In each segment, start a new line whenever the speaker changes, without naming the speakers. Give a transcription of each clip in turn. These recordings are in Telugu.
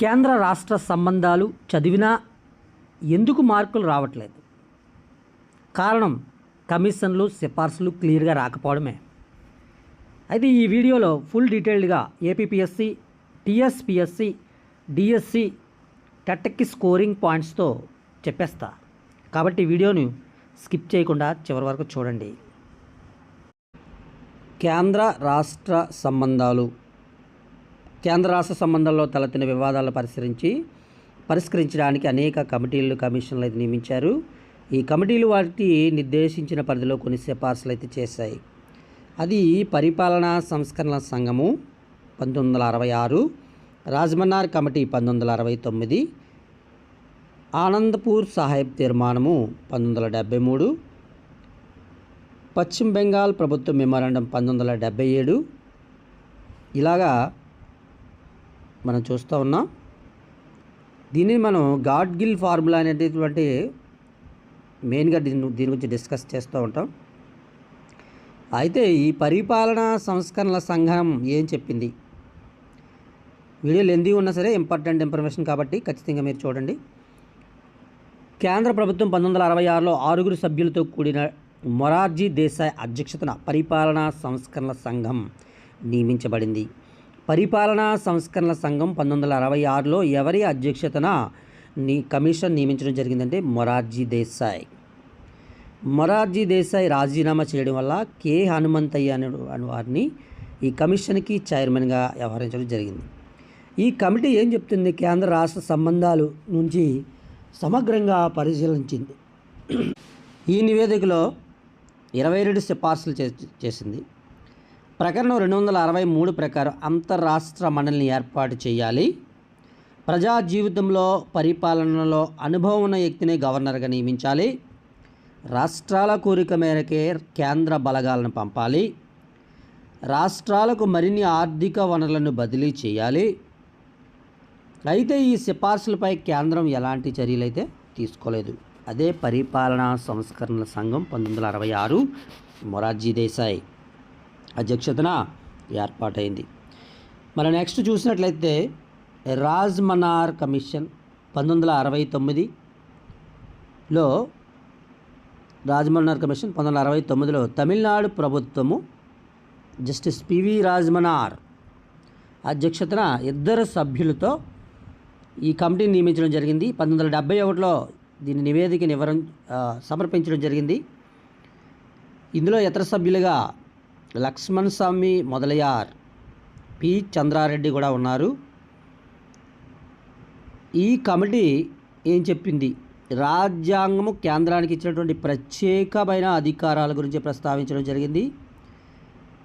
కేంద్ర రాష్ట్ర సంబంధాలు చదివినా ఎందుకు మార్కులు రావట్లేదు? కారణం కమిషన్లు సిఫార్సులు క్లియర్గా రాకపోవడమే. అయితే ఈ వీడియోలో ఫుల్ డీటెయిల్డ్గా ఏపీపీఎస్సి, టీఎస్పీఎస్సి, డిఎస్సి టెట్కి స్కోరింగ్ పాయింట్స్తో చెప్పేస్తా. కాబట్టి వీడియోను స్కిప్ చేయకుండా చివరి వరకు చూడండి. కేంద్ర రాష్ట్ర సంబంధాలు. కేంద్ర రాష్ట్ర సంబంధాల్లో తలెత్తిన వివాదాలను పరిష్కరించడానికి అనేక కమిటీలు, కమిషన్లు అయితే నియమించారు. ఈ కమిటీలు వాటి నిర్దేశించిన పరిధిలో కొన్ని సిఫార్సులు అయితే చేశాయి. అది పరిపాలనా సంస్కరణల సంఘము 1966, రాజమన్నార్ కమిటీ 1969, ఆనందపూర్ సాహెబ్ తీర్మానము 1973, పశ్చిమ బెంగాల్ ప్రభుత్వ మెమోరాండం 1977. ఇలాగా మనం చూస్తూ ఉన్నాం. దీన్ని మనం గాడ్గిల్ ఫార్ములా అనేటటువంటి మెయిన్గా దీని గురించి డిస్కస్ చేస్తూ ఉంటాం. అయితే ఈ పరిపాలనా సంస్కరణల సంఘం ఏం చెప్పింది? వీడియోలు ఎందుకు ఉన్నా సరే ఇంపార్టెంట్ ఇన్ఫర్మేషన్ కాబట్టి ఖచ్చితంగా మీరు చూడండి. కేంద్ర ప్రభుత్వం 1966లో 6 సభ్యులతో కూడిన మొరార్జీ దేశాయ్ అధ్యక్షతన పరిపాలనా సంస్కరణల సంఘం నియమించబడింది. పరిపాలనా సంస్కరణల సంఘం 1966లో ఎవరి అధ్యక్షతన కమిషన్ నియమించడం జరిగిందంటే మొరార్జీ దేశాయ్. మొరార్జీ దేశాయ్ రాజీనామా చేయడం వల్ల కె హనుమంతయ్య అనే వారిని ఈ కమిషన్కి చైర్మన్గా వ్యవహరించడం జరిగింది. ఈ కమిటీ ఏం చెప్తుంది? కేంద్ర రాష్ట్ర సంబంధాలు నుంచి సమగ్రంగా పరిశీలించింది. ఈ నివేదికలో 22 సిఫార్సులు చేసింది. ప్రకరణం 263 ప్రకారం అంతర్రాష్ట్ర మండలిని ఏర్పాటు చేయాలి. ప్రజా జీవితంలో పరిపాలనలో అనుభవం ఉన్న వ్యక్తిని గవర్నర్గా నియమించాలి. రాష్ట్రాల కోరిక మేరకే కేంద్ర బలగాలను పంపాలి. రాష్ట్రాలకు మరిన్ని ఆర్థిక వనరులను బదిలీ చేయాలి. అయితే ఈ సిఫార్సులపై కేంద్రం ఎలాంటి చర్యలు అయితే తీసుకోలేదు. అదే పరిపాలనా సంస్కరణల సంఘం 1966 మొరార్జీ దేశాయ్ అధ్యక్షతన ఏర్పాటైంది. మరి నెక్స్ట్ చూసినట్లయితే రాజ్మన్నార్ కమిషన్ 1969లో రాజ్మన్నార్ కమిషన్ 1969లో తమిళనాడు ప్రభుత్వము జస్టిస్ పివి రాజ్మన్నార్ అధ్యక్షతన 2 సభ్యులతో ఈ కమిటీని నియమించడం జరిగింది. 1971లో దీని నివేదికని సమర్పించడం జరిగింది. ఇందులో ఇతర సభ్యులుగా లక్ష్మణ్ స్వామి మొదలయార్, పి చంద్రారెడ్డి కూడా ఉన్నారు. ఈ కమిటీ ఏం చెప్పింది? రాజ్యాంగము కేంద్రానికి ఇచ్చినటువంటి ప్రత్యేకమైన అధికారాల గురించి ప్రస్తావించడం జరిగింది.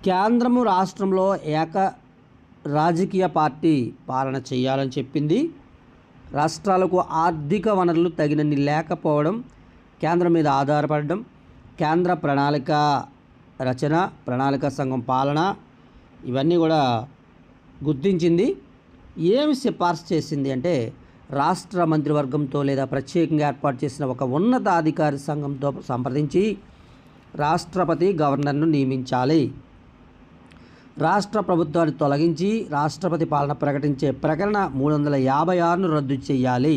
కేంద్రము రాష్ట్రంలో ఏక రాజకీయ పార్టీ పాలన చేయాలని చెప్పింది. రాష్ట్రాలకు ఆర్థిక వనరులు తగినన్ని లేకపోవడం, కేంద్రం మీద ఆధారపడడం, కేంద్ర ప్రణాళిక రచన, ప్రణాళిక సంఘం పాలన ఇవన్నీ కూడా గుర్తించింది. ఏమి సిఫార్సు చేసింది అంటే రాష్ట్ర మంత్రివర్గంతో లేదా ప్రత్యేకంగా ఏర్పాటు చేసిన ఒక ఉన్నతాధికారి సంఘంతో సంప్రదించి రాష్ట్రపతి గవర్నర్ను నియమించాలి. రాష్ట్ర ప్రభుత్వాన్ని తొలగించి రాష్ట్రపతి పాలన ప్రకటించే ప్రకరణ 356ను రద్దు చేయాలి.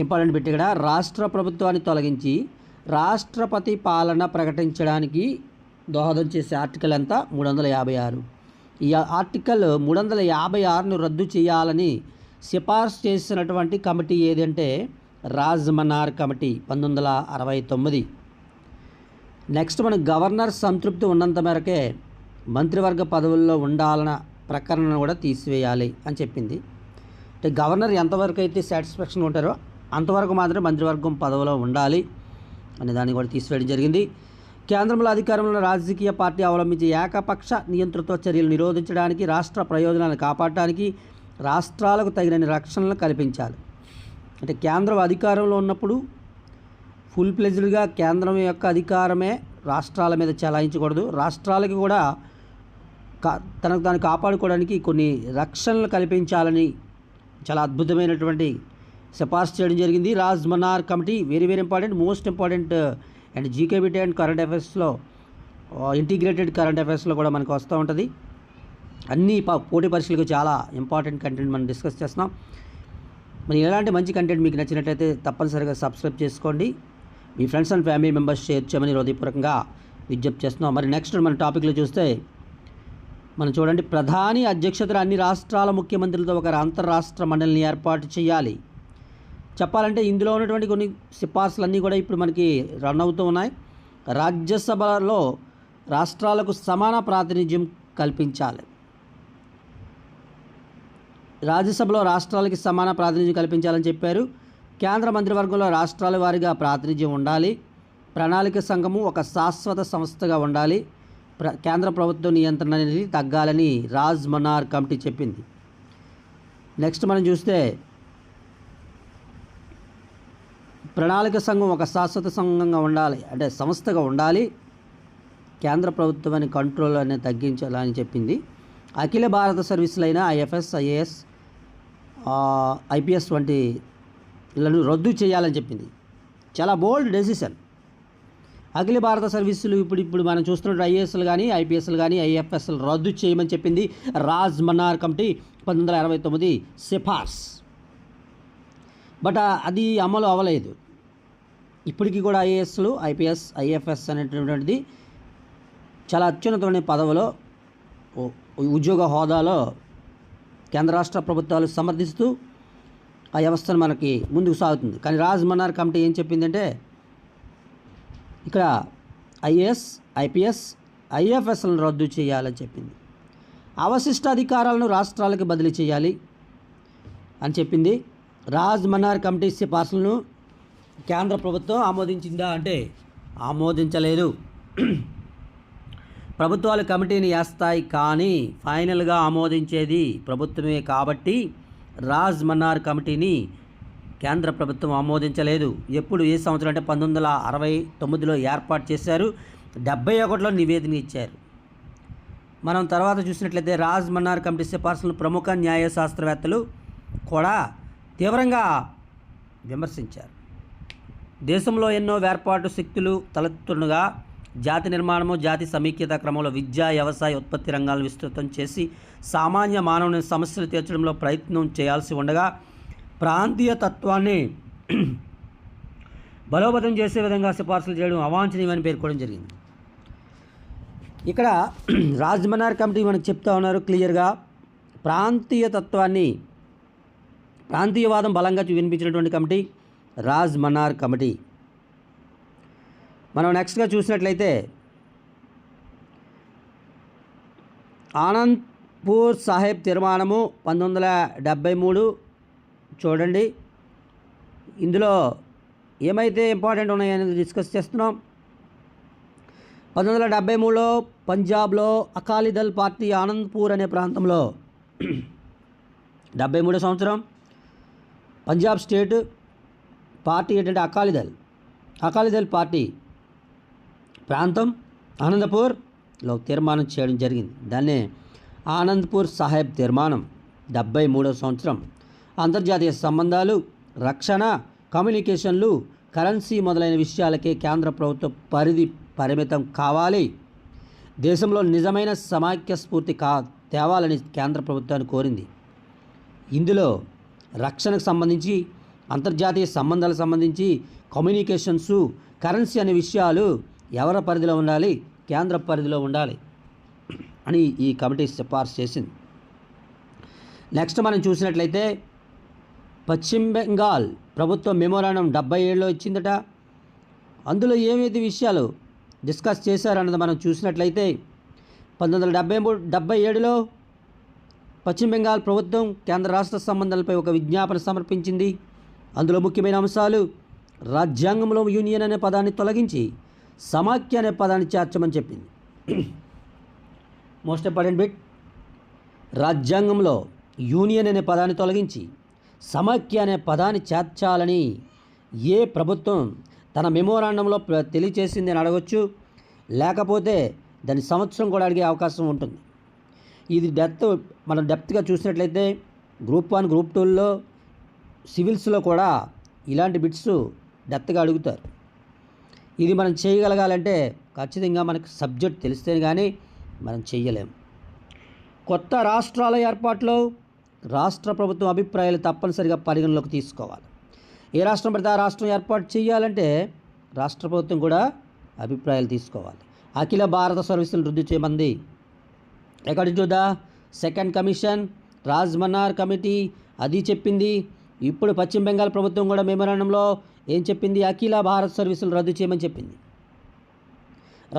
ఇంపార్టెంట్ బిట్ ఇక్కడ, రాష్ట్ర ప్రభుత్వాన్ని తొలగించి రాష్ట్రపతి పాలన ప్రకటించడానికి దోహదం చేసే ఆర్టికల్ ఎంత? 356. ఈ ఆర్టికల్ 356ను రద్దు చేయాలని సిఫార్సు చేసినటువంటి కమిటీ ఏదంటే రాజ్మన్నార్ కమిటీ 1969. నెక్స్ట్ మన గవర్నర్ సంతృప్తి ఉన్నంత మేరకే మంత్రివర్గ పదవుల్లో ఉండాలన్న ప్రకరణను కూడా తీసివేయాలి అని చెప్పింది. అంటే గవర్నర్ ఎంతవరకు అయితే సాటిస్ఫాక్షన్ ఉంటారో అంతవరకు మాత్రమే మంత్రివర్గం పదవిలో ఉండాలి అనే దాన్ని కూడా తీసివేయడం జరిగింది. కేంద్రంలో అధికారంలో రాజకీయ పార్టీ అవలంబించే ఏకపక్ష నియంతృత్వ చర్యలు నిరోధించడానికి, రాష్ట్ర ప్రయోజనాలను కాపాడటానికి రాష్ట్రాలకు తగినన్ని రక్షణలను కల్పించాలి. అంటే కేంద్రం అధికారంలో ఉన్నప్పుడు ఫుల్ ప్లెజ్డ్గా కేంద్రం యొక్క అధికారమే రాష్ట్రాల మీద చెలాయించకూడదు. రాష్ట్రాలకి కూడా తనకు తాను కాపాడుకోవడానికి కొన్ని రక్షణలు కల్పించాలని చాలా అద్భుతమైనటువంటి సిఫార్సు చేయడం జరిగింది. Rajamannar committee very important, most important and GK bit and current అఫైర్స్లో ఇంటిగ్రేటెడ్ కరెంట్ అఫైర్స్లో కూడా మనకు వస్తూ ఉంటుంది. అన్ని పోటీ పరీక్షలకు చాలా ఇంపార్టెంట్ కంటెంట్ మనం డిస్కస్ చేస్తున్నాం. మరి ఎలాంటి మంచి కంటెంట్ మీకు నచ్చినట్లయితే తప్పనిసరిగా సబ్స్క్రైబ్ చేసుకోండి. మీ friends and family members share చేయమని హృదయపూర్వకంగా విజ్ఞప్తి చేస్తున్నాం. మరి నెక్స్ట్ మన టాపిక్లో చూస్తే మనం చూడండి, ప్రధాని అధ్యక్షతన అన్ని రాష్ట్రాల ముఖ్యమంత్రులతో ఒక అంతర్రాష్ట్ర మండలిని ఏర్పాటు చేయాలి. చెప్పాలంటే ఇందులో ఉన్నటువంటి కొన్ని సిఫార్సులన్నీ కూడా ఇప్పుడు మనకి రన్ అవుతూ ఉన్నాయి. రాజ్యసభలో రాష్ట్రాలకు సమాన ప్రాతినిధ్యం కల్పించాలి. రాజ్యసభలో రాష్ట్రాలకి సమాన ప్రాతినిధ్యం కల్పించాలని చెప్పారు. కేంద్ర మంత్రివర్గంలో రాష్ట్రాల వారీగా ప్రాతినిధ్యం ఉండాలి. ప్రణాళిక సంఘము ఒక శాశ్వత సంస్థగా ఉండాలి. కేంద్ర ప్రభుత్వ నియంత్రణ అనేది తగ్గాలని రాజ్ మన్నార్ కమిటీ చెప్పింది. నెక్స్ట్ మనం చూస్తే ప్రణాళిక సంఘం ఒక శాశ్వత సంఘంగా ఉండాలి, అంటే సంస్థగా ఉండాలి. కేంద్ర ప్రభుత్వాన్ని కంట్రోల్ అనేది తగ్గించాలని చెప్పింది. అఖిల భారత సర్వీసులైన ఐఎఫ్ఎస్, ఐఏఎస్, ఐపీఎస్ వంటిలను రద్దు చేయాలని చెప్పింది. చాలా బోల్డ్ డెసిషన్. అఖిల భారత సర్వీసులు ఇప్పుడు మనం చూస్తున్న ఐఏఎస్లు కానీ, ఐపీఎస్లు కానీ, ఐఎఫ్ఎస్లు రద్దు చేయమని చెప్పింది రాజ్ మన్నార్ కమిటీ 1929 సిఫార్స్. బట్ అది అమలు అవ్వలేదు. ఇప్పటికీ కూడా ఐఏఎస్లు, ఐపీఎస్, ఐఎఫ్ఎస్ అనేటువంటిది చాలా అత్యున్నతమైన పదవిలో ఉద్యోగ హోదాలో కేంద్ర రాష్ట్ర ప్రభుత్వాలు సమర్థిస్తూ ఆ వ్యవస్థను మనకి ముందుకు సాగుతుంది. కానీ రాజ్ మన్నార్ కమిటీ ఏం చెప్పిందంటే ఇక్కడ ఐఏఎస్, ఐపీఎస్, ఐఎఫ్ఎస్లను రద్దు చేయాలని చెప్పింది. అవశిష్ట అధికారాలను రాష్ట్రాలకు బదిలీ చేయాలి అని చెప్పింది. రాజ్ మన్నార్ కమిటీ సిఫార్సులను కేంద్ర ప్రభుత్వం ఆమోదించిందా అంటే ఆమోదించలేదు. ప్రభుత్వాలు కమిటీని వేస్తాయి కానీ ఫైనల్గా ఆమోదించేది ప్రభుత్వమే. కాబట్టి రాజ్ మన్నార్ కమిటీని కేంద్ర ప్రభుత్వం ఆమోదించలేదు. ఎప్పుడు, ఏ సంవత్సరం అంటే 1969లో ఏర్పాటు చేశారు. 71లో నివేదిక ఇచ్చారు. మనం తర్వాత చూసినట్లయితే రాజ్ మన్నార్ కమిటీ సిఫార్సులను ప్రముఖ న్యాయ శాస్త్రవేత్తలు కూడా తీవ్రంగా విమర్శించారు. దేశంలో ఎన్నో వేర్పాటు శక్తులు తలెత్తుండగా జాతి నిర్మాణము, జాతి సమైక్యత క్రమంలో విద్యా, వ్యవసాయ, ఉత్పత్తి రంగాలను విస్తృతం చేసి సామాన్య మానవుని సమస్యలు తీర్చడంలో ప్రయత్నం చేయాల్సి ఉండగా ప్రాంతీయ తత్వాన్ని బలోపేతం చేసే విధంగా సిఫార్సులు చేయడం అవాంఛనీయమని పేర్కొనడం జరిగింది. ఇక్కడ రాజ్ మన్నార్ కమిటీ మనకు చెప్తా ఉన్నారు క్లియర్గా, ప్రాంతీయ తత్వాన్ని, ప్రాంతీయవాదం బలంగా వినిపించినటువంటి కమిటీ రాజ్ మన్నార్ కమిటీ. మనం నెక్స్ట్గా చూసినట్లయితే ఆనంద్పూర్ సాహెబ్ తీర్మానము 1973 చూడండి. ఇందులో ఏమైతే ఇంపార్టెంట్ ఉన్నాయనేది డిస్కస్ చేస్తున్నాం. 1973లో పంజాబ్లో అకాలీదళ్ పార్టీ ఆనంద్పూర్ అనే ప్రాంతంలో 73 సంవత్సరం పంజాబ్ స్టేట్ పార్టీ ఏంటంటే అకాలీదళ్ పార్టీ ప్రాంతం ఆనందపూర్లో తీర్మానం చేయడం జరిగింది. దాన్నే ఆనంద్పూర్ సాహెబ్ తీర్మానం. 73వ సంవత్సరం అంతర్జాతీయ సంబంధాలు, రక్షణ, కమ్యూనికేషన్లు, కరెన్సీ మొదలైన విషయాలకే కేంద్ర ప్రభుత్వ పరిధి పరిమితం కావాలి. దేశంలో నిజమైన సమాఖ్య స్ఫూర్తి తేవాలని కేంద్ర ప్రభుత్వాన్ని కోరింది. ఇందులో రక్షణకు సంబంధించి, అంతర్జాతీయ సంబంధాలకు సంబంధించి, కమ్యూనికేషన్స్, కరెన్సీ అనే విషయాలు ఎవరి పరిధిలో ఉండాలి? కేంద్ర పరిధిలో ఉండాలి అని ఈ కమిటీ సిఫార్సు చేసింది. నెక్స్ట్ మనం చూసినట్లయితే పశ్చిమ బెంగాల్ ప్రభుత్వం మెమోరాండం 77లో ఇచ్చిందట. అందులో ఏమైతే విషయాలు డిస్కస్ చేశారన్నది మనం చూసినట్లయితే 1977లో పశ్చిమ బెంగాల్ ప్రభుత్వం కేంద్ర రాష్ట్ర సంబంధాలపై ఒక విజ్ఞాపన సమర్పించింది. అందులో ముఖ్యమైన అంశాలు రాజ్యాంగంలో యూనియన్ అనే పదాన్ని తొలగించి సమాఖ్య అనే పదాన్ని చేర్చమని చెప్పింది. మోస్ట్ ఇంపార్టెంట్ బిట్, రాజ్యాంగంలో యూనియన్ అనే పదాన్ని తొలగించి సమాఖ్య అనే పదాన్ని చేర్చాలని ఏ ప్రభుత్వం తన మెమోరాండంలో తెలియచేసింది అని అడగొచ్చు. లేకపోతే దాని సంవత్సరం కూడా అడిగే అవకాశం ఉంటుంది. ఇది మనం డెప్త్గా చూసినట్లయితే గ్రూప్ 1, గ్రూప్ 2లో, సివిల్స్లో కూడా ఇలాంటి బిట్స్ డెప్త్గా అడుగుతారు. ఇది మనం చేయగలగాలంటే ఖచ్చితంగా మనకు సబ్జెక్ట్ తెలిస్తేనే కానీ మనం చేయలేము. కొత్త రాష్ట్రాల ఏర్పాటులో రాష్ట్ర ప్రభుత్వం అభిప్రాయాలు తప్పనిసరిగా పరిగణలోకి తీసుకోవాలి. ఏ రాష్ట్రం పడితే ఆ రాష్ట్రం ఏర్పాటు చేయాలంటే రాష్ట్ర ప్రభుత్వం కూడా అభిప్రాయాలు తీసుకోవాలి. అఖిల భారత సర్వీసులు రద్దు చేయమంది. According to the second commission, Rajamannar committee అది చెప్పింది. ఇప్పుడు పశ్చిమ బెంగాల్ ప్రభుత్వం కూడా మెమోరాండంలో ఏం చెప్పింది? అఖిల భారత సర్వీసులు రద్దు చేయమని చెప్పింది.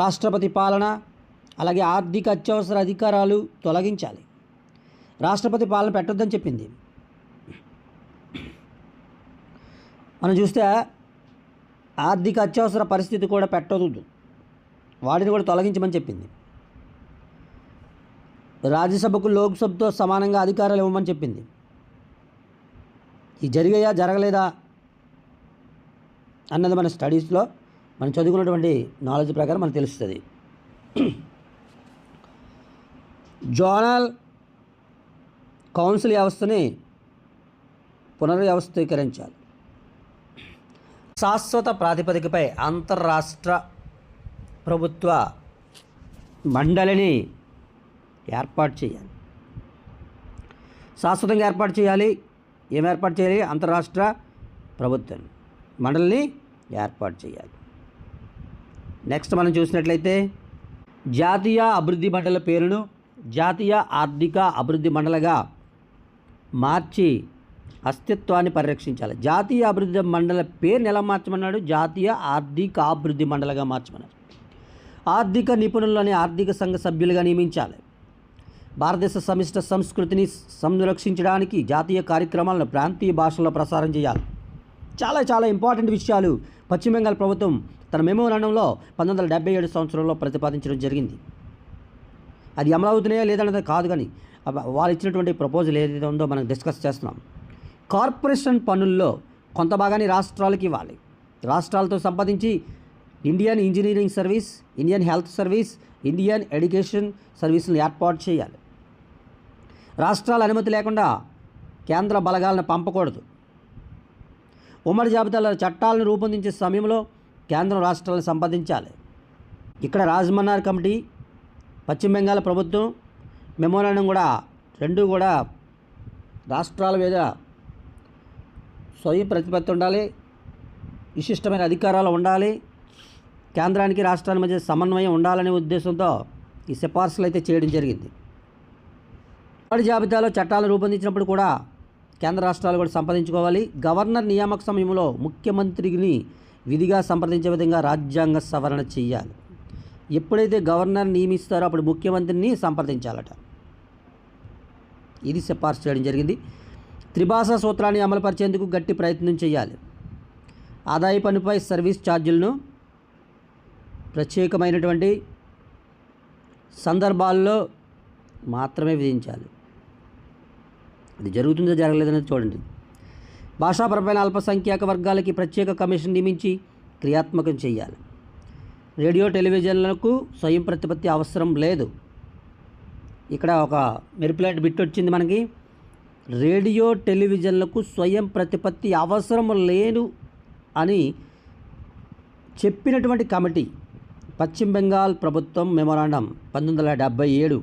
రాష్ట్రపతి పాలన అలాగే ఆర్థిక అత్యవసర అధికారాలు తొలగించాలి. రాష్ట్రపతి పాలన పెట్టొద్దని చెప్పింది. మనం చూస్తే ఆర్థిక అత్యవసర పరిస్థితి కూడా పెట్టొద్దు, వాటిని కూడా తొలగించమని చెప్పింది. రాజ్యసభకు లోక్సభతో సమానంగా అధికారాలు ఇవ్వమని చెప్పింది. ఇది జరిగాయా జరగలేదా అన్నది మన స్టడీస్లో మనం చదువుకున్నటువంటి నాలెడ్జ్ ప్రకారం మనకు తెలుస్తుంది. జోనల్ కౌన్సిల్ వ్యవస్థని పునర్వ్యవస్థీకరించాలి. శాశ్వత ప్రాతిపదికపై అంతర్రాష్ట్ర ప్రభుత్వ మండలిని ఏర్పాటు చేయాలి. శాశ్వతంగా ఏర్పాటు చేయాలి. ఏం ఏర్పాటు చేయాలి? అంతర్రాష్ట్ర ప్రభుత్వం మండలిని ఏర్పాటు చేయాలి. నెక్స్ట్ మనం చూసినట్లయితే జాతీయ అభివృద్ధి మండలి పేరును జాతీయ ఆర్థిక అభివృద్ధి మండలిగా మార్చి అస్తిత్వాన్ని పరిరక్షించాలి. జాతీయ అభివృద్ధి మండలి పేరుని ఎలా మార్చమన్నాడు? జాతీయ ఆర్థిక అభివృద్ధి మండలిగా మార్చమన్నాడు. ఆర్థిక నిపుణులని ఆర్థిక సంఘ సభ్యులుగా నియమించాలి. భారతదేశ సమిష్ట సంస్కృతిని సంరక్షించడానికి జాతీయ కార్యక్రమాలను ప్రాంతీయ భాషల్లో ప్రసారం చేయాలి. చాలా ఇంపార్టెంట్ విషయాలు పశ్చిమ బెంగాల్ ప్రభుత్వం తన మెమోరాండంలో 1977 సంవత్సరంలో ప్రతిపాదించడం జరిగింది. అది అమలవుతున్నాయా లేదన్నది కాదు, కానీ వాళ్ళు ఇచ్చినటువంటి ప్రపోజల్ ఏదైతే ఉందో మనం డిస్కస్ చేస్తున్నాం. కార్పొరేషన్ పన్నుల్లో కొంత భాగాన్ని రాష్ట్రాలకు ఇవ్వాలి. రాష్ట్రాలతో సంపాదించి Indian engineering service, Indian health service, Indian education సర్వీసులను ఏర్పాటు చేయాలి. రాష్ట్రాల అనుమతి లేకుండా కేంద్ర బలగాలను పంపకూడదు. ఉమ్మడి జాబితాలో చట్టాలను రూపొందించే సమయంలో కేంద్రం రాష్ట్రాలను సంపాదించాలి. ఇక్కడ రాజ్మన్నార్ కమిటీ, పశ్చిమ బెంగాల్ ప్రభుత్వం మెమోరాండం కూడా రెండు కూడా రాష్ట్రాల మీద స్వయం ప్రతిపత్తి ఉండాలి, విశిష్టమైన అధికారాలు ఉండాలి, కేంద్రానికి రాష్ట్రాల మధ్య సమన్వయం ఉండాలనే ఉద్దేశంతో ఈ సిఫార్సులు అయితే చేయడం జరిగింది. ఉమ్మడి జాబితాలో చట్టాలను రూపొందించినప్పుడు కూడా కేంద్ర రాష్ట్రాలు కూడా సంపాదించుకోవాలి. గవర్నర్ నియామక సమయంలో ముఖ్యమంత్రిని విధిగా సంప్రదించే విధంగా రాజ్యాంగ సవరణ చేయాలి. ఎప్పుడైతే గవర్నర్ నియమిస్తారో అప్పుడు ముఖ్యమంత్రిని సంప్రదించాలట. ఇది సిఫార్సు చేయడం జరిగింది. త్రిభాషా సూత్రాన్ని అమలుపరిచేందుకు గట్టి ప్రయత్నం చేయాలి. ఆదాయ పన్నుపై సర్వీస్ ఛార్జీలను ప్రత్యేకమైనటువంటి సందర్భాల్లో మాత్రమే విధించాలి. అది జరుగుతుందో జరగలేదనేది చూడండి. భాషాపరమైన అల్పసంఖ్యాక వర్గాలకి ప్రత్యేక కమిషన్ నియమించి క్రియాత్మకం చేయాలి. రేడియో టెలివిజన్లకు స్వయం ప్రతిపత్తి అవసరం లేదు. ఇక్కడ ఒక మెరుపులాంటి బిట్ వచ్చింది మనకి. రేడియో టెలివిజన్లకు స్వయం ప్రతిపత్తి అవసరం లేదు అని చెప్పినటువంటి కమిటీ పశ్చిమ బెంగాల్ ప్రభుత్వం మెమోరాండం 1977.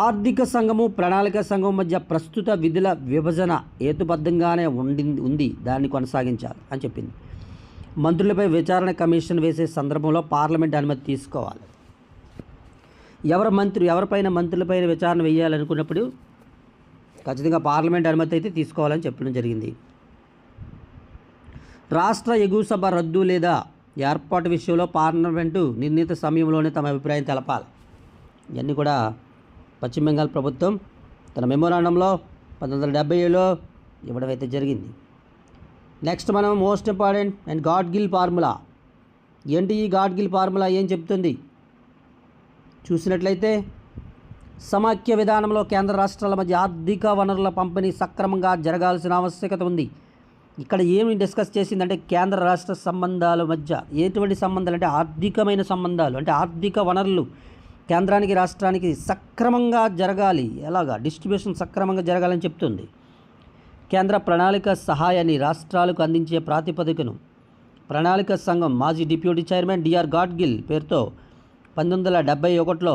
ఆర్థిక సంఘము ప్రణాళిక సంఘం మధ్య ప్రస్తుత విధుల విభజన హేతుబద్ధంగానే ఉంది, దాన్ని కొనసాగించాలి అని చెప్పింది. మంత్రులపై విచారణ కమిషన్ వేసే సందర్భంలో పార్లమెంట్ అనుమతి తీసుకోవాలి. ఎవరిపైన మంత్రులపైన విచారణ వేయాలనుకున్నప్పుడు ఖచ్చితంగా పార్లమెంట్ అనుమతి అయితే తీసుకోవాలని చెప్పడం జరిగింది. రాష్ట్ర ఎగువ సభ రద్దు లేదా ఏర్పాటు విషయంలో పార్లమెంటు నిర్ణీత సమయంలోనే తమ అభిప్రాయం తెలపాలి. ఇవన్నీ కూడా పశ్చిమ బెంగాల్ ప్రభుత్వం తన మెమోరాండంలో 1977లో ఇవ్వడం అయితే జరిగింది. నెక్స్ట్ మనం most important and Gadgil formula. ఏంటి ఈ గాడ్గిల్ ఫార్ములా ఏం చెప్తుంది చూసినట్లయితే, సమాఖ్య విధానంలో కేంద్ర రాష్ట్రాల మధ్య ఆర్థిక వనరుల పంపిణీ సక్రమంగా జరగాల్సిన ఆవశ్యకత ఉంది. ఇక్కడ ఏమి డిస్కస్ చేసిందంటే కేంద్ర రాష్ట్ర సంబంధాల మధ్య ఎటువంటి సంబంధాలు అంటే ఆర్థికమైన సంబంధాలు, అంటే ఆర్థిక వనరులు కేంద్రానికి రాష్ట్రానికి సక్రమంగా జరగాలి. ఎలాగా? డిస్ట్రిబ్యూషన్ సక్రమంగా జరగాలని చెప్తుంది. కేంద్ర ప్రణాళిక సహాయాన్ని రాష్ట్రాలకు అందించే ప్రాతిపదికను ప్రణాళిక సంఘం మాజీ డిప్యూటీ చైర్మన్ డిఆర్ గాడ్గిల్ పేరుతో 1971లో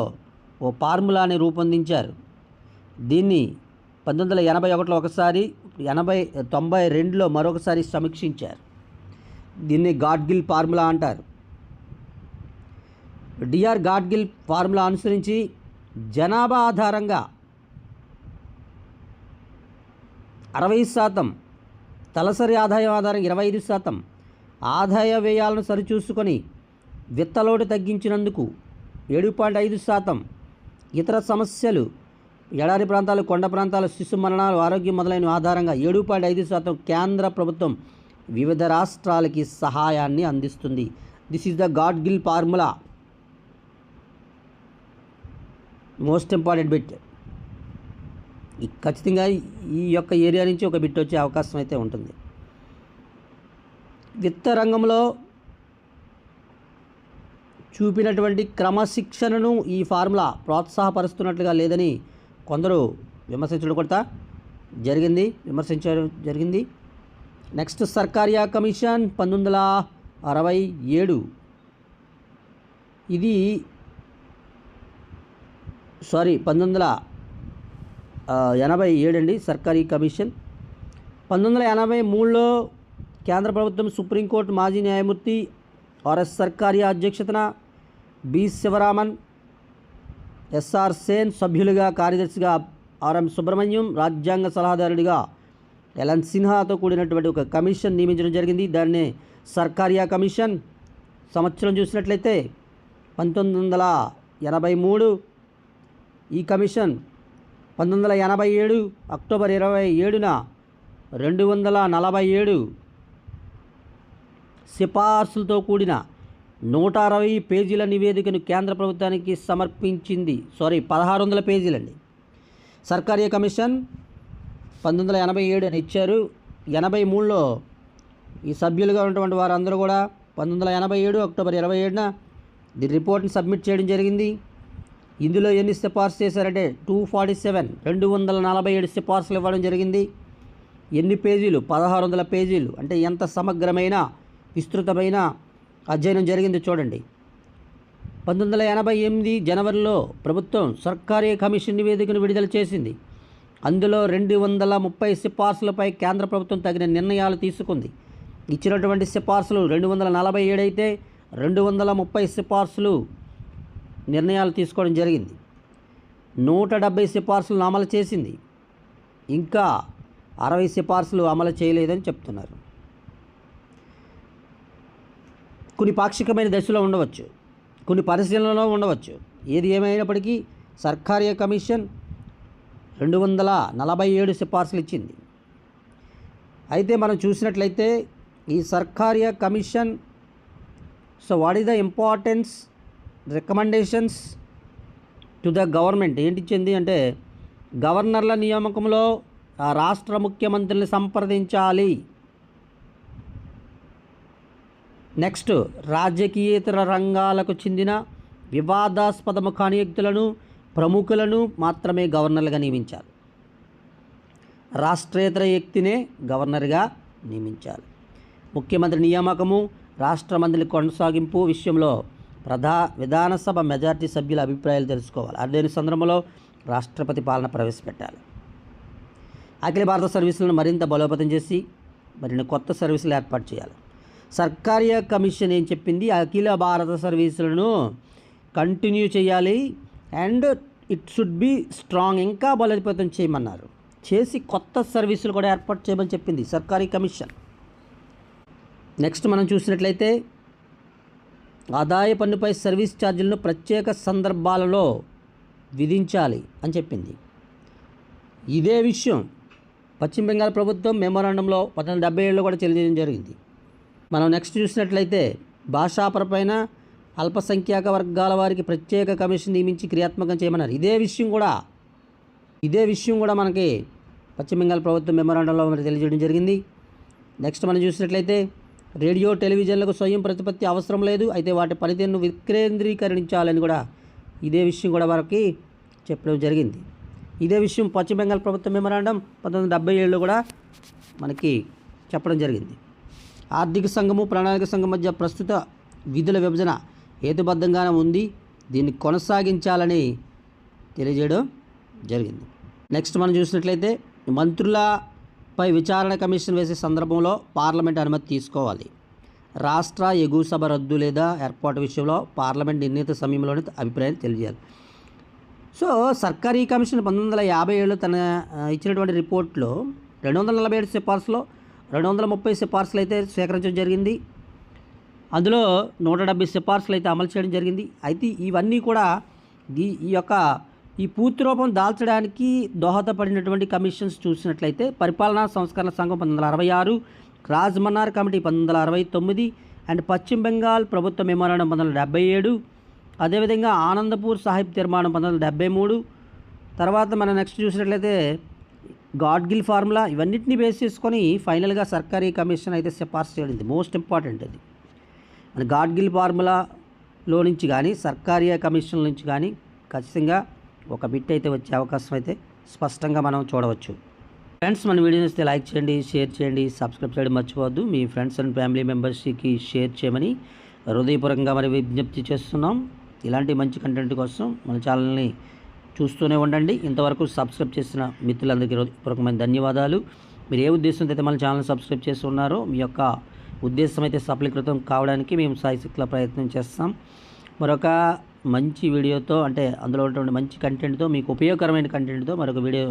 ఓ ఫార్ములాని రూపొందించారు. దీన్ని 1981లో ఒకసారి, 92లో మరొకసారి సమీక్షించారు. దీన్ని గాడ్గిల్ ఫార్ములా అంటారు. డిఆర్ గాడ్గిల్ ఫార్ములా అనుసరించి జనాభా ఆధారంగా 60%, తలసరి ఆదాయం ఆధారంగా 25%, ఆదాయ వ్యయాలను సరిచూసుకొని విత్తలోటు తగ్గించినందుకు 7.5%, ఇతర సమస్యలు ఎడారి ప్రాంతాలు, కొండ ప్రాంతాలు, శిశు మరణాలు, ఆరోగ్యం మొదలైన ఆధారంగా 7.5% కేంద్ర ప్రభుత్వం వివిధ రాష్ట్రాలకి సహాయాన్ని అందిస్తుంది. This is the Gadgil formula. Most important bit. ఖచ్చితంగా ఈ యొక్క ఏరియా నుంచి ఒక బిట్ వచ్చే అవకాశం అయితే ఉంటుంది. విత్త రంగంలో చూపినటువంటి క్రమశిక్షణను ఈ ఫార్ములా ప్రోత్సాహపరుస్తున్నట్లుగా లేదని కొందరు విమర్శించడం జరిగింది. Next Sarkaria commission 1967. ఇది 1987 అండి సర్కారీ కమిషన్. 1983లో కేంద్ర ప్రభుత్వం సుప్రీంకోర్టు మాజీ న్యాయమూర్తి ఆర్ఎస్ సర్కారియా అధ్యక్షతన బి శివరామన్, ఎస్ఆర్ సేన్ సభ్యులుగా, కార్యదర్శిగా ఆర్ఎం సుబ్రహ్మణ్యం, రాజ్యాంగ సలహాదారుడిగా ఎల్ఎన్ సిన్హాతో కూడినటువంటి ఒక కమిషన్ నియమించడం జరిగింది. దాన్నే సర్కారియా కమిషన్. సంవత్సరం చూసినట్లయితే 1983. ఈ కమిషన్ 1987 అక్టోబర్ 27న 247 సిఫార్సులతో కూడిన 160 పేజీల నివేదికను కేంద్ర ప్రభుత్వానికి సమర్పించింది. 1600 పేజీలండి. సర్కారీ కమిషన్ 1987 అని ఇచ్చారు. 83లో ఈ సభ్యులుగా ఉన్నటువంటి వారందరూ కూడా 1987 అక్టోబర్ 27న ది రిపోర్ట్ని సబ్మిట్ చేయడం జరిగింది. ఇందులో ఎన్ని సిఫార్సు చేశారంటే 247 సిఫార్సులు ఇవ్వడం జరిగింది. ఎన్ని పేజీలు? 1600 పేజీలు. అంటే ఎంత సమగ్రమైన, విస్తృతమైన అధ్యయనం జరిగింది చూడండి. 1988 జనవరిలో ప్రభుత్వం సర్కారీ కమిషన్ నివేదికను విడుదల చేసింది. అందులో 230 సిఫార్సులపై కేంద్ర ప్రభుత్వం తగిన నిర్ణయాలు తీసుకుంది. ఇచ్చినటువంటి సిఫార్సులు 247 అయితే 230 సిఫార్సులు నిర్ణయాలు తీసుకోవడం జరిగింది. 170 సిఫార్సులను అమలు చేసింది. ఇంకా 60 సిఫార్సులు అమలు చేయలేదని చెప్తున్నారు. కొన్ని పాక్షికమైన దశలో ఉండవచ్చు, కొన్ని పరిశీలనలో ఉండవచ్చు. ఏది ఏమైనప్పటికీ సర్కారీ కమిషన్ 247 సిఫార్సులు ఇచ్చింది. అయితే మనం చూసినట్లయితే ఈ సర్కారీ commission what is the importance recommendations to the government ఏంటి ఇచ్చింది అంటే, గవర్నర్ల నియామకంలో ఆ రాష్ట్ర ముఖ్యమంత్రిని సంప్రదించాలి. నెక్స్ట్, రాజకీయేతర రంగాలకు చెందిన వివాదాస్పద ముఖానియుక్తులను, ప్రముఖులను మాత్రమే గవర్నర్లుగా నియమించాలి. రాష్ట్రేతర వ్యక్తినే గవర్నర్గా నియమించాలి. ముఖ్యమంత్రి నియామకము, రాష్ట్ర మంత్రుల కొనసాగింపు విషయంలో విధానసభ మెజార్టీ సభ్యుల అభిప్రాయాలు తెలుసుకోవాలి. అదే సందర్భంలో రాష్ట్రపతి పాలన ప్రవేశపెట్టాలి. అఖిల భారత సర్వీసులను మరింత బలోపేతం చేసి మరిన్ని కొత్త సర్వీసులు ఏర్పాటు చేయాలి. సర్కారీ కమిషన్ ఏం చెప్పింది? అఖిల భారత సర్వీసులను కంటిన్యూ చేయాలి and it should be strong, ఇంకా బలోపేతం చేయమన్నారు. చేసి కొత్త సర్వీసులు కూడా ఏర్పాటు చేయమని చెప్పింది సర్కారీ కమిషన్. నెక్స్ట్ మనం చూసినట్లయితే ఆదాయ పన్నుపై సర్వీస్ ఛార్జీలను ప్రత్యేక సందర్భాలలో విధించాలి అని చెప్పింది. ఇదే విషయం పశ్చిమ బెంగాల్ ప్రభుత్వం మెమోరాండంలో 1977లో కూడా తెలియజేయడం జరిగింది. మనం నెక్స్ట్ చూసినట్లయితే భాషాపరమైన అల్పసంఖ్యాక వర్గాల వారికి ప్రత్యేక కమిషన్ నియమించి క్రియాత్మకం చేయమన్నారు. ఇదే విషయం కూడా మనకి పశ్చిమ బెంగాల్ ప్రభుత్వం మెమోరాండంలో తెలియజేయడం జరిగింది. నెక్స్ట్ మనం చూసినట్లయితే రేడియో, టెలివిజన్లకు స్వయం ప్రతిపత్తి అవసరం లేదు, అయితే వాటి పనితీరును వికేంద్రీకరించాలని కూడా ఇదే విషయం కూడా మనకి చెప్పడం జరిగింది. ఇదే విషయం పశ్చిమ బెంగాల్ ప్రభుత్వ మెమోరాండం 1977లో కూడా మనకి చెప్పడం జరిగింది. ఆర్థిక సంఘము, ప్రణాళిక సంఘం మధ్య ప్రస్తుత విధుల విభజన హేతుబద్ధంగానే ఉంది. దీన్ని కొనసాగించాలని తెలియజేయడం జరిగింది. నెక్స్ట్ మనం చూసినట్లయితే మంత్రులపై విచారణ కమిషన్ వేసే సందర్భంలో పార్లమెంట్ అనుమతి తీసుకోవాలి. రాష్ట్ర ఎగువ సభ రద్దు లేదా ఏర్పాటు విషయంలో పార్లమెంట్ నిర్ణీత సమయంలోనే అభిప్రాయం తెలియజేయాలి. సో సర్కారీ కమిషన్ 1957 తన ఇచ్చినటువంటి రిపోర్ట్లో 247 సిఫార్సులో 230 సిఫార్సులు అయితే స్వీకరించడం జరిగింది. అందులో 170 సిఫార్సులు అయితే అమలు చేయడం జరిగింది. అయితే ఇవన్నీ కూడా ఈ పూర్తి రూపం దాల్చడానికి దోహదపడినటువంటి కమిషన్స్ చూసినట్లయితే పరిపాలనా సంస్కరణ సంఘం 1966, రాజ్మన్నార్ కమిటీ 1969 అండ్ పశ్చిమ బెంగాల్ ప్రభుత్వ మెమోరాండం 1977, అదేవిధంగా ఆనందపూర్ సాహిబ్ తీర్మానం 1973. తర్వాత మనం నెక్స్ట్ చూసినట్లయితే గాడ్గిల్ ఫార్ములా, ఇవన్నిటిని బేస్ చేసుకొని ఫైనల్గా సర్కారీ కమిషన్ అయితే సిఫార్సు చేయడం మోస్ట్ ఇంపార్టెంట్. అది మన గాడ్గిల్ ఫార్ములాలో నుంచి కానీ సర్కారీ కమిషన్ నుంచి కానీ ఖచ్చితంగా ఒక బిట్ అయితే వచ్చే అవకాశం అయితే స్పష్టంగా మనం చూడవచ్చు. ఫ్రెండ్స్, మన వీడియోని ఇస్తే లైక్ చేయండి, షేర్ చేయండి, సబ్స్క్రైబ్ చేయడం మర్చిపోవద్దు. మీ ఫ్రెండ్స్ అండ్ ఫ్యామిలీ మెంబర్స్కి షేర్ చేయమని హృదయపూర్వకంగా మరి విజ్ఞప్తి చేస్తున్నాం. ఇలాంటి మంచి కంటెంట్ కోసం మన ఛానల్ని చూస్తూనే ఉండండి. ఇంతవరకు సబ్స్క్రైబ్ చేసిన మిత్రులందరికీ హృదయపూర్వకమైన ధన్యవాదాలు. మీరు ఏ ఉద్దేశంతో అయితే మన ఛానల్ సబ్స్క్రైబ్ చేసి ఉన్నారో మీ యొక్క ఉద్దేశం అయితే సఫలీకృతం కావడానికి మేము సాయశక్తిలో ప్రయత్నం చేస్తాం. మరొక మంచి వీడియోతో, అంటే అందులో ఉన్నటువంటి మంచి కంటెంట్తో, మీకు ఉపయోగకరమైన కంటెంట్తో మరొక వీడియో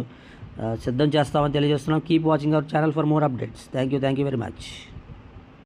సిద్ధం చేస్తామని తెలియజేస్తున్నాం. Keep watching our channel for more updates. Thank you very much.